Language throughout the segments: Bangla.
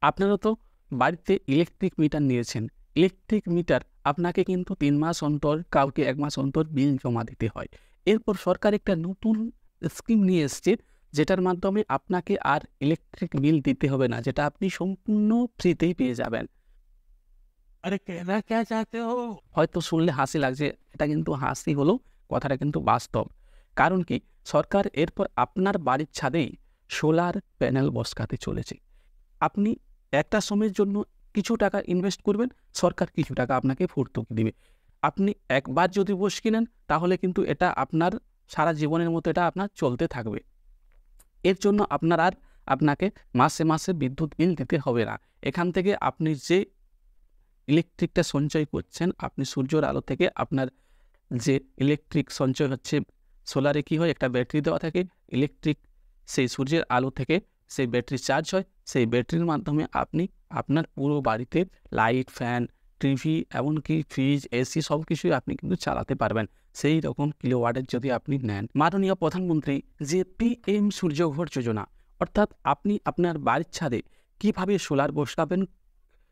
আপনারা তো বাড়িতে ইলেকট্রিক মিটার নিয়েছেন। ইলেকট্রিক মিটার আপনাকে কিন্তু ৩ মাস অন্তর, কাউকে ১ মাস অন্তর বিল জমা দিতে হয়। এরপর সরকার একটা নতুন স্কিম নিয়ে এসছে, যেটার মাধ্যমে আপনাকে আর ইলেকট্রিক বিল দিতে হবে না, যেটা আপনি সম্পূর্ণ ফ্রিতেই পেয়ে যাবেন। अरे कहना क्या चाहते हो? হয়তো শুনলে হাসি লাগছে, এটা কিন্তু হাসি হলেও কথাটা কিন্তু বাস্তব। কারণ কি, সরকার এরপর আপনার বাড়ির ছাদেই সোলার প্যানেল বসাতে চলেছে। আপনি একটা সময়ের জন্য কিছু টাকা ইনভেস্ট করবেন, সরকার কিছু টাকা আপনাকে ভর্তুকি দিবে। আপনি একবার যদি বসে কিনেন, তাহলে কিন্তু এটা আপনার সারা জীবনের মতো এটা আপনার চলতে থাকবে। এর জন্য আপনাকে মাসে মাসে বিদ্যুৎ বিল দিতে হবে না। এখান থেকে আপনি যে ইলেকট্রিকটা সঞ্চয় করছেন, আপনি সূর্যের আলো থেকে আপনার যে ইলেকট্রিক সঞ্চয় হচ্ছে, সোলারে কি হয়, একটা ব্যাটারি দেওয়া থাকে, ইলেকট্রিক সেই সূর্যের আলো থেকে সেই ব্যাটারি চার্জ হয়, সেই ব্যাটারির মাধ্যমে আপনি আপনার পুরো বাড়িতে লাইট, ফ্যান, টিভি, এমনকি ফ্রিজ, এসি সব কিছুই আপনি কিন্তু চালাতে পারবেন সেই রকম কিলোওয়াটের যদি আপনি নেন। মাননীয় প্রধানমন্ত্রী যে PM সূর্যঘর যোজনা, অর্থাৎ আপনি আপনার বাড়ির ছাদে কীভাবে সোলার বসাবেন,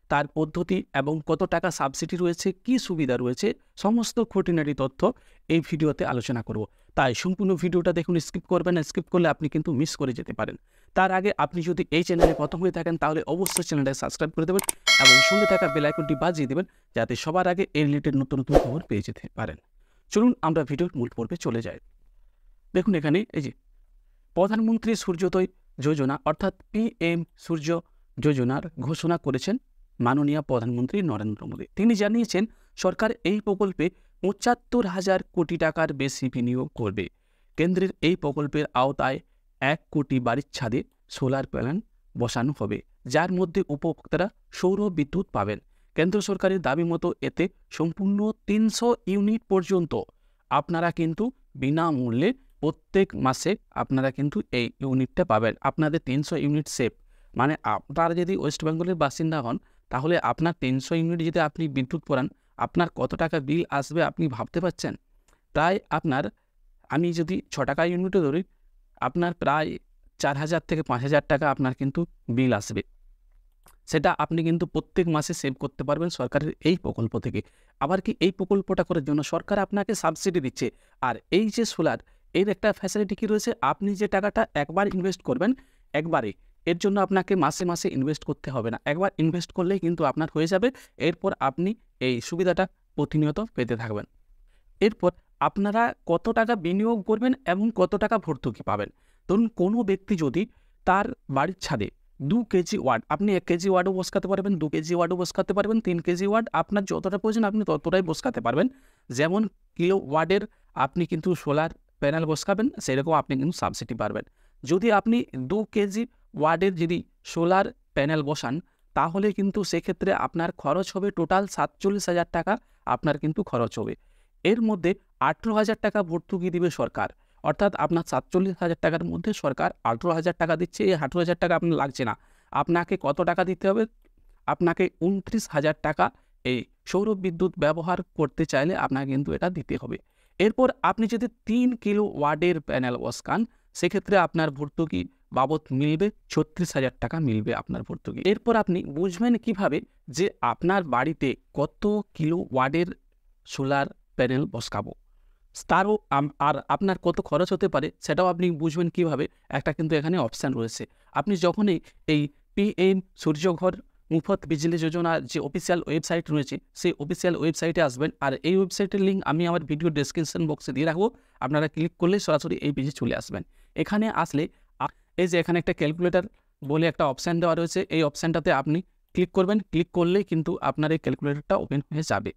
তার পদ্ধতি এবং কত টাকা সাবসিডি রয়েছে, কি সুবিধা রয়েছে, সমস্ত খুঁটিনাটি তথ্য এই ভিডিওতে আলোচনা করব। তাই সম্পূর্ণ ভিডিওটা দেখুন, স্কিপ করবেন না। স্কিপ করলে আপনি কিন্তু মিস করে যেতে পারেন। তার আগে আপনি যদি এই চ্যানেলে প্রথম হয়ে থাকেন, তাহলে অবশ্যই চ্যানেলটাকে সাবস্ক্রাইব করে দেবেন এবং সঙ্গে থাকা বেল আইকনটি বাজিয়ে দেবেন, যাতে সবার আগে এই রিলেটেড নতুন নতুন খবর পেয়ে যেতে পারেন। চলুন আমরা ভিডিওর মূল পর্বে চলে যাই। দেখুন এখানে এই যে প্রধানমন্ত্রী সূর্যোদয় যোজনা অর্থাৎ PM সূর্য যোজনার ঘোষণা করেছেন মাননীয় প্রধানমন্ত্রী নরেন্দ্র মোদী। তিনি জানিয়েছেন সরকার এই প্রকল্পে ৭৫,০০০ কোটি টাকার বেশি বিনিয়োগ করবে। কেন্দ্রের এই প্রকল্পের আওতায় ১ কোটি বাড়ির ছাদে সোলার প্যানেল বসানো হবে, যার মধ্যে উপভোক্তারা সৌর বিদ্যুৎ পাবেন। কেন্দ্র সরকারের দাবি মতো এতে সম্পূর্ণ ৩০০ ইউনিট পর্যন্ত আপনারা কিন্তু বিনামূল্যে প্রত্যেক মাসে আপনারা কিন্তু এই ইউনিটটা পাবেন। আপনাদের ৩০০ ইউনিট সেভ, মানে আপনারা যদি ওয়েস্ট বেঙ্গলের বাসিন্দা হন, তাহলে আপনার ৩০০ ইউনিট যদি আপনি বিদ্যুৎ পোড়ান, আপনার কত টাকা বিল আসবে আপনি ভাবতে পারছেন? প্রায় আপনার, আমি যদি ৬ টাকা ইউনিটও ধরি, আপনার প্রায় ৪,০০০ থেকে ৫,০০০ টাকা আপনার কিন্তু বিল আসবে। সেটা আপনি কিন্তু প্রত্যেক মাসে সেভ করতে পারবেন সরকারের এই প্রকল্প থেকে। আবার কি, এই প্রকল্পটা করার জন্য সরকার আপনাকে সাবসিডি দিচ্ছে। আর এই যে সোলার, এর একটা ফ্যাসিলিটি কী রয়েছে, আপনি যে টাকাটা একবার ইনভেস্ট করবেন, একবারে, এর জন্য আপনাকে মাসে মাসে ইনভেস্ট করতে হবে না। একবার ইনভেস্ট করলেই কিন্তু আপনার হয়ে যাবে। এরপর আপনি এই সুবিধাটা প্রতিনিয়ত পেতে থাকবেন। এরপর আপনারা কত টাকা বিনিয়োগ করবেন এবং কত টাকা ভর্তুকি পাবেন। ধরুন কোনো ব্যক্তি যদি তার বাড়ির ছাদে ২ কেজি ওয়াট, আপনি ১ কেজি ওয়াটও বসাতে পারবেন, ২ কেজি ওয়াটও বসাতে পারবেন, ৩ কেজি ওয়াট, আপনার যতটা প্রয়োজন আপনি ততটাই বসাতে পারবেন। যেমন কিলো ওয়াটের আপনি কিন্তু সোলার প্যানেল বসাবেন, সেরকম আপনি কিন্তু সাবসিডি পারবেন। যদি আপনি ২ কেজি ওয়াটের যদি সোলার প্যানেল বসান, তাহলে কিন্তু সেক্ষেত্রে আপনার খরচ হবে টোটাল ৪৭,০০০ টাকা আপনার কিন্তু খরচ হবে। এর মধ্যে ১৮,০০০ টাকা ভর্তুকি দিবে সরকার। অর্থাৎ আপনার ৪৭,০০০ টাকার মধ্যে সরকার ১৮,০০০ টাকা দিচ্ছে। এই ১৮,০০০ টাকা আপনার লাগছে না। আপনাকে কত টাকা দিতে হবে? আপনাকে ২৯,০০০ টাকা এই সৌর বিদ্যুৎ ব্যবহার করতে চাইলে আপনাকে কিন্তু এটা দিতে হবে। এরপর আপনি যদি ৩ কিলো ওয়াটের প্যানেল বসান, সেক্ষেত্রে আপনার ভর্তুকি বাবদ মিলবে ৩৬,০০০ টাকা মিলবে আপনার ভর্তুকি। এরপর আপনি বুঝবেন কিভাবে যে আপনার বাড়িতে কত কিলো ওয়াটের সোলার প্যানেল বসাবো, তারও আর আপনার কত খরচ হতে পারে সেটাও আপনি বুঝবেন কিভাবে। একটা কিন্তু এখানে অপশান রয়েছে। আপনি যখনই এই PM সূর্যঘর মুফত বিজলি যোজনার যে অফিসিয়াল ওয়েবসাইট রয়েছে, সেই অফিসিয়াল ওয়েবসাইটে আসবেন। আর এই ওয়েবসাইটের লিঙ্ক আমি আমার ভিডিও ডেসক্রিপশন বক্সে দিয়ে রাখবো। আপনারা ক্লিক করলে সরাসরি এই পেজে চলে আসবেন। এখানে আসলে এই যে এখানে একটা ক্যালকুলেটর বলে একটা অপশান দেওয়া রয়েছে, এই অপশানটাতে আপনি ক্লিক করবেন। ক্লিক করলেই কিন্তু আপনার এই ক্যালকুলেটরটা ওপেন হয়ে যাবে।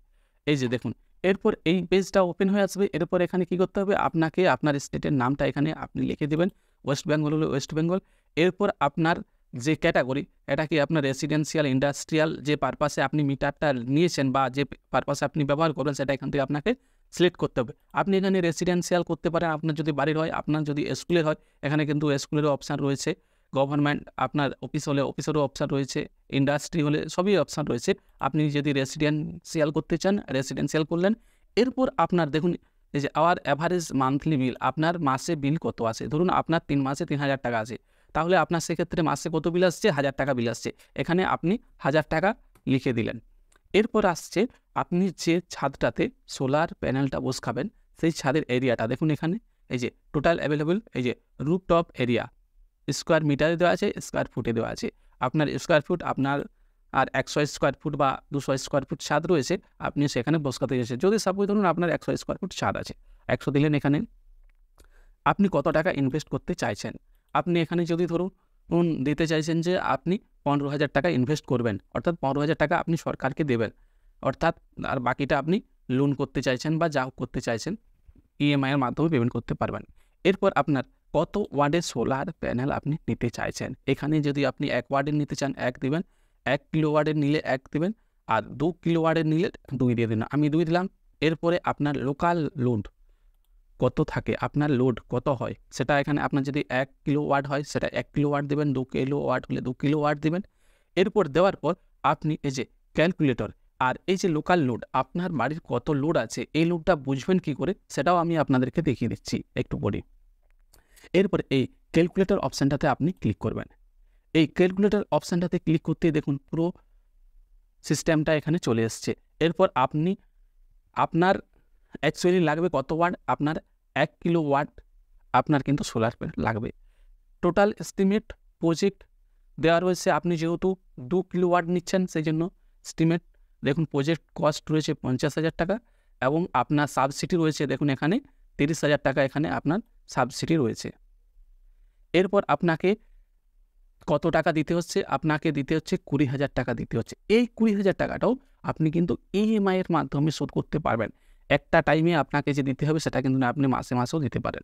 এই যে দেখুন, এরপর এই পেজটা ওপেন হয়ে আসবে। এরপর এখানে কি করতে হবে, আপনাকে আপনার স্টেটের নামটা এখানে আপনি লিখে দেবেন। ওয়েস্ট বেঙ্গল হলে ওয়েস্ট বেঙ্গল। এরপর আপনার যে ক্যাটাগরি, এটা কি আপনার রেসিডেন্সিয়াল, ইন্ডাস্ট্রিয়াল, যে পারপাসে আপনি মিটারটা নিয়েছেন বা যে পারপাসে আপনি ব্যবহার করবেন, সেটা এখান থেকে আপনাকে সিলেক্ট করতে হবে। আপনি এখানে রেসিডেন্সিয়াল করতে পারেন, আপনার যদি বাড়ির হয়। আপনার যদি স্কুলের হয়, এখানে কিন্তু স্কুলেরও অপশান রয়েছে। গভর্নমেন্ট আপনার অফিস হলে অফিসেরও অপশান রয়েছে। ইন্ডাস্ট্রি হলে সবই অপশান রয়েছে। আপনি যদি রেসিডেন্সিয়াল করতে চান, রেসিডেন্সিয়াল করলেন। এরপর আপনার দেখুন এই যে আওয়ার অ্যাভারেজ মান্থলি বিল, আপনার মাসে বিল কত আছে। ধরুন আপনার ৩ মাসে ৩,০০০ টাকা আছে, তাহলে আপনার সেক্ষেত্রে মাসে কত বিল আসছে? 1000 টাকা বিল আসছে। এখানে আপনি 1000 টাকা লিখে দিলেন। এরপর আসছে আপনি যে ছাদটাতে সোলার প্যানেলটা বসাবেন সেই ছাদের এরিয়াটা দেখুন এখানে এই যে টোটাল অ্যাভেলেবল এই যে রুফটপ এরিয়া স্কোয়ার মিটারে দেওয়া আছে, স্কোয়ার ফুটে দেওয়া আছে। আপনার স্কোয়ার ফুট আপনার আর 100 স্কোয়ার ফুট বা 200 স্কোয়ার ফুট ছাদ রয়েছে, আপনি সেখানে বসাতে চাইছেন। যদি সাপোজ ধরুন আপনার 100 স্কোয়ার ফুট ছাদ আছে, 100 দিলেন এখানে। আপনি কত টাকা ইনভেস্ট করতে চাইছেন? আপনি এখানে যদি ধরুন দিতে চাইছেন যে আপনি 15,000 টাকা ইনভেস্ট করবেন, অর্থাৎ 15,000 টাকা আপনি সরকারকে দেবেন, অর্থাৎ আর বাকিটা আপনি লোন করতে চাইছেন বা যা করতে চাইছেন ইএমআই এর মাধ্যমে পেমেন্ট করতে পারবেন। এরপর আপনার কত ওয়াটের সোলার প্যানেল আপনি নিতে চাইছেন। এখানে যদি আপনি 1 ওয়াটের নিতে চান 1 দিবেন, 1 কিলোওয়াটের নিলে 1 দিবেন, আর 2 কিলোওয়াটের নিলে 2 দিয়ে দিন। আমি 2 দিলাম। এরপরে আপনার লোকাল লোড কত থাকে, আপনার লোড কত হয় সেটা এখানে আপনার যদি 1 কিলোওয়াট হয় সেটা 1 কিলোওয়াট দেবেন, 2 কিলোওয়াট হলে 2 কিলোওয়াট দেবেন। এরপর দেওয়ার পর আপনি এই যে ক্যালকুলেটর আর এই যে লোকাল লোড আপনার বাড়ির কত লোড আছে এই লোডটা বুঝবেন কি করে সেটাও আমি আপনাদেরকে দেখিয়ে দিচ্ছি একটু পরে। এরপর এই ক্যালকুলেটর অপশানটাতে আপনি ক্লিক করবেন। এই ক্যালকুলেটর অপশানটাতে ক্লিক করতেই দেখুন পুরো সিস্টেমটা এখানে চলে এসছে। এরপর আপনি আপনার অ্যাকচুয়ালি লাগবে কত ওয়াট? আপনার 1 কিলোওয়াট আপনার কিন্তু সোলার প্যানেল লাগবে। টোটাল এস্টিমেট প্রজেক্ট দেওয়া রয়েছে। আপনি যেহেতু 2 কিলোওয়াট নিচ্ছেন সেই জন্য এস্টিমেট দেখুন প্রজেক্ট কস্ট রয়েছে 50,000 টাকা এবং আপনার সাবসিডি রয়েছে দেখুন এখানে 30,000 টাকা এখানে আপনার সাবসিডি রয়েছে। এরপর আপনাকে কত টাকা দিতে হচ্ছে? আপনাকে দিতে হচ্ছে 20,000 টাকা দিতে হচ্ছে। এই 20,000 টাকাটাও আপনি কিন্তু ইএমআই এর মাধ্যমে শোধ করতে পারবেন। একটা টাইমে আপনাকে যে দিতে হবে সেটা কিন্তু না, আপনি মাসে মাসেও দিতে পারেন।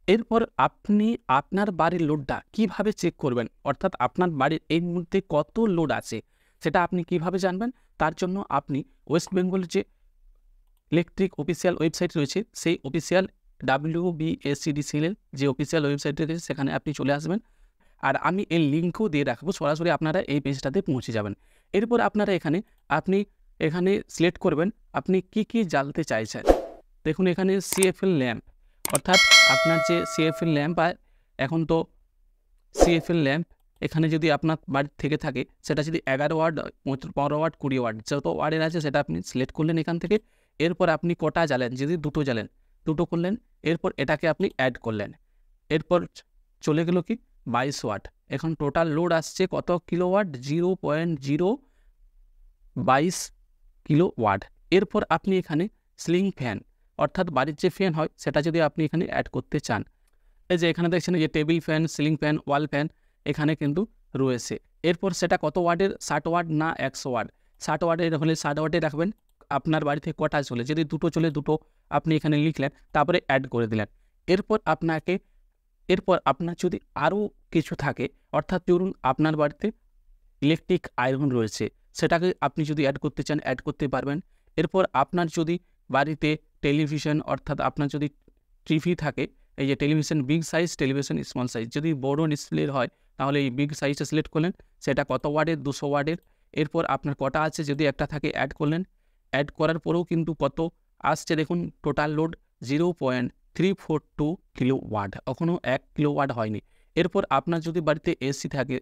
এরপর আপনি আপনার বাড়ির লোডটা কিভাবে চেক করবেন, অর্থাৎ আপনার বাড়ির এই মুহূর্তে কত লোড আছে সেটা আপনি কিভাবে জানবেন? তার জন্য আপনি ওয়েস্ট বেঙ্গলের যে ইলেকট্রিক অফিসিয়াল ওয়েবসাইট রয়েছে সেই অফিসিয়াল WBSCDCL এর যে অফিসিয়াল ওয়েবসাইট রয়েছে সেখানে আপনি চলে আসবেন। আর আমি এই লিঙ্কও দিয়ে রাখবো, সরাসরি আপনারা এই পেজটাতে পৌঁছে যাবেন। এরপর আপনারা আপনি এখানে সিলেক্ট করবেন আপনি কি জ্বালতে চাইছেন। দেখুন এখানে CFL ল্যাম্প, অর্থাৎ আপনার যে CFL ল্যাম্প আর এখন তো CFL ল্যাম্প এখানে যদি আপনার বাড়ির থেকে থাকে সেটা যদি 11 ওয়াট 15 ওয়াট 20 ওয়াট যত ওয়াটের আছে সেটা আপনি সিলেক্ট করলেন এখান থেকে। এরপর আপনি কটা জ্বালেন, যদি দুটো জ্বালেন দুটো করলেন। এরপর এটাকে আপনি অ্যাড করলেন। এরপর চলে গেল কি 22 ওয়াট। এখন টোটাল লোড আসছে কত কিলোওয়াট? 0.022 কিলোওয়াট। এরপর আপনি এখানে সিলিং ফ্যান, অর্থাৎ বাড়ির যে ফ্যান হয় সেটা যদি আপনি এখানে অ্যাড করতে চান, এই যে এখানে দেখছেন যে টেবিল ফ্যান, সিলিং ফ্যান, ওয়াল ফ্যান এখানে কিন্তু রয়েছে। এরপর সেটা কত ওয়াটের? 60 ওয়াট না 100 ওয়াট? 60 ওয়াটের হলে 60 ওয়াটে রাখবেন। আপনার বাড়িতে কটা চলে, যদি দুটো চলে দুটো আপনি এখানে লিখলেন, তারপরে অ্যাড করে দিলেন। এরপর আপনার যদি আরও কিছু থাকে, অর্থাৎ ধরুন আপনার বাড়িতে ইলেকট্রিক আয়রন রয়েছে, সেটাকে আপনি যদি অ্যাড করতে চান অ্যাড করতে পারবেন। এরপর আপনার যদি বাড়িতে টেলিভিশন, অর্থাৎ আপনার যদি টিভি থাকে, এই যে television big size, television small size, যদি বড় ডিসপ্লের হয় তাহলে এই বিগ সাইজটা সিলেক্ট করলেন, সেটা কত ওয়াটের? 200 ওয়াটের। এরপর আপনার কটা আছে, যদি একটা থাকে অ্যাড করলেন। অ্যাড করার পরেও কিন্তু কত আসছে দেখুন, টোটাল লোড 0.342 কিলোওয়াট, এখনও 1 কিলোওয়াট হয়নি। এরপর আপনার যদি বাড়িতে এসি থাকে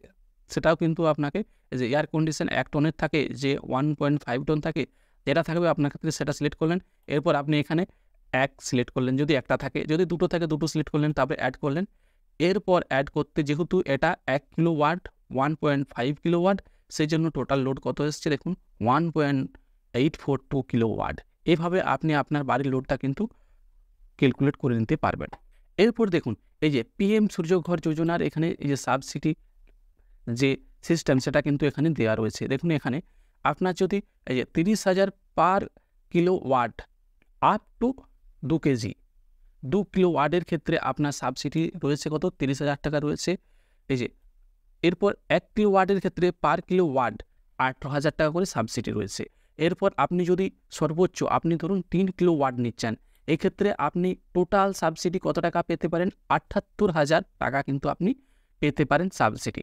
সেটাও কিন্তু আপনাকে, যে এয়ার কন্ডিশন 1 টনের থাকে, যে 1.5 টন থাকে, যেটা থাকবে আপনার ক্ষেত্রে সেটা সিলেক্ট করলেন। এরপর আপনি এখানে 1 সিলেক্ট করলেন, যদি একটা থাকে, যদি দুটো থাকে দুটো সিলেক্ট করলেন, তারপরে অ্যাড করলেন। এরপর অ্যাড করতে যেহেতু এটা 1 কিলোওয়াট 1.5 কিলোওয়াট, সেই জন্য টোটাল লোড কত এসছে দেখুন 1.842 কিলোওয়াট। এভাবে আপনি আপনার বাড়ির লোডটা কিন্তু ক্যালকুলেট করে নিতে পারবেন। এরপর দেখুন এই যে PM সূর্যঘর যোজনার এখানে এই যে সাবসিডি যে সিস্টেম সেটা কিন্তু এখানে দেওয়া রয়েছে। দেখুন এখানে আপনার যদি এই যে 30,000 পার কিলোওয়াট আপ টু 2 কেজি, 2 কিলোওয়াটের ক্ষেত্রে আপনার সাবসিডি রয়েছে কত? 30,000 টাকা রয়েছে। এই যে এরপর 1 কিলোওয়াটের ক্ষেত্রে পার কিলোওয়াট 18,000 টাকা করে সাবসিডি রয়েছে। এরপর আপনি যদি সর্বোচ্চ আপনি ধরুন 3 কিলোওয়াট নিচ্ছেন, এক্ষেত্রে আপনি টোটাল সাবসিডি কত টাকা পেতে পারেন? 78,000 টাকা কিন্তু আপনি পেতে পারেন সাবসিডি।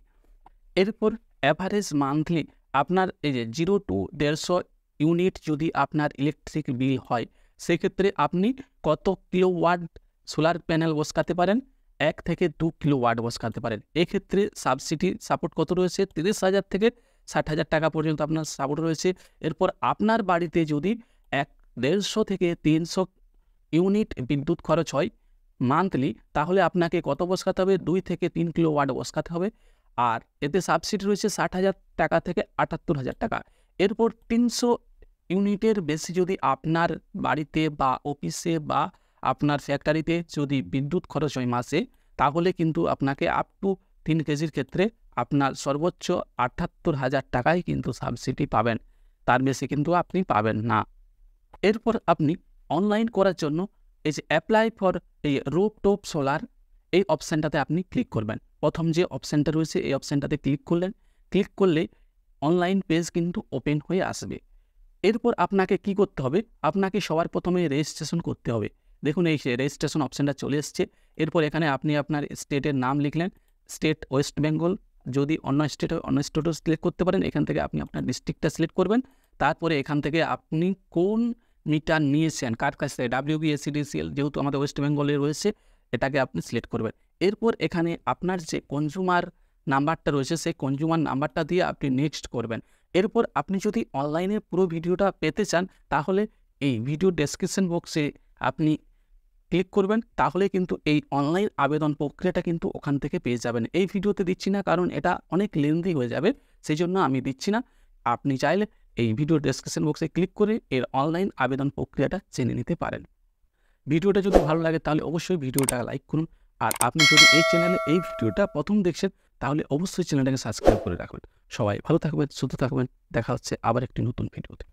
এরপর অ্যাভারেজ মান্থলি আপনার এই যে 0 to 150 ইউনিট যদি আপনার ইলেকট্রিক বিল হয়, সেক্ষেত্রে আপনি কত কিলোওয়াট সোলার প্যানেল বসাতে পারেন? 1 থেকে 2 কিলোওয়াট বসাতে পারেন। এক্ষেত্রে সাবসিডি সাপোর্ট কত রয়েছে? 30,000 থেকে 60,000 টাকা পর্যন্ত আপনার সাপোর্ট রয়েছে। এরপর আপনার বাড়িতে যদি 150 থেকে 300 ইউনিট বিদ্যুৎ খরচ হয় মান্থলি, তাহলে আপনাকে কত বসাতে হবে? 2 থেকে 3 কিলোওয়াট বসাতে হবে। আর এতে সাবসিডি রয়েছে 60,000 টাকা থেকে 78,000 টাকা। এরপর 300 ইউনিটের বেশি যদি আপনার বাড়িতে বা অফিসে বা আপনার ফ্যাক্টরিতে যদি বিদ্যুৎ খরচ হয় মাসে, তাহলে কিন্তু আপনাকে আপ টু 3 কেজির ক্ষেত্রে আপনার সর্বোচ্চ 78,000 টাকাই কিন্তু সাবসিডি পাবেন। তার বেশি কিন্তু আপনি পাবেন না। এরপর আপনি অনলাইন করার জন্য এই যে অ্যাপ্লাই ফর এই রুফটপ সোলার, এই অপশানটাতে আপনি ক্লিক করবেন। প্রথম যে অপশানটা রয়েছে এই অপশানটাতে ক্লিক করলেন। ক্লিক করলে অনলাইন পেজ কিন্তু ওপেন হয়ে আসবে। এরপর আপনাকে কি করতে হবে? আপনাকে সবার প্রথমে রেজিস্ট্রেশন করতে হবে। দেখুন এই রেজিস্ট্রেশন অপশানটা চলে এসছে। এরপর এখানে আপনি আপনার স্টেটের নাম লিখলেন। স্টেট ওয়েস্ট বেঙ্গল, যদি অন্য স্টেট হয় অন্য স্টেটও সিলেক্ট করতে পারেন। এখান থেকে আপনি আপনার ডিস্ট্রিক্টটা সিলেক্ট করবেন। তারপরে এখান থেকে আপনি কোন মিটার নিয়েছেন, কার কাছ থেকে, ডাব্লিউবি, এসিডিসিএল, যেহেতু আমাদের ওয়েস্ট বেঙ্গলে রয়েছে, এটাকে আপনি সিলেক্ট করবেন। এরপর এখানে আপনার যে কনজিউমার নাম্বারটা রয়েছে সেই কনজিউমার নাম্বারটা দিয়ে আপনি নেক্সট করবেন। এরপর আপনি যদি অনলাইনে পুরো ভিডিওটা পেতে চান, তাহলে এই ভিডিও ডেসক্রিপশন বক্সে আপনি ক্লিক করবেন। তাহলে কিন্তু এই অনলাইন আবেদন প্রক্রিয়াটা কিন্তু ওখান থেকে পেয়ে যাবেন। এই ভিডিওতে দিচ্ছি না, কারণ এটা অনেক লেন্দি হয়ে যাবে, সেই জন্য আমি দিচ্ছি না। আপনি চাইলে এই ভিডিও ডেসক্রিপশন বক্সে ক্লিক করে এর অনলাইন আবেদন প্রক্রিয়াটা জেনে নিতে পারেন। ভিডিওটা যদি ভালো লাগে তাহলে অবশ্যই ভিডিওটা লাইক করুন। আর আপনি যদি এই চ্যানেলে এই ভিডিওটা প্রথম দেখছেন, তাহলে অবশ্যই চ্যানেলটাকে সাবস্ক্রাইব করে রাখবেন। সবাই ভালো থাকবেন, সুস্থ থাকবেন। দেখা হচ্ছে আবার একটি নতুন ভিডিওতে।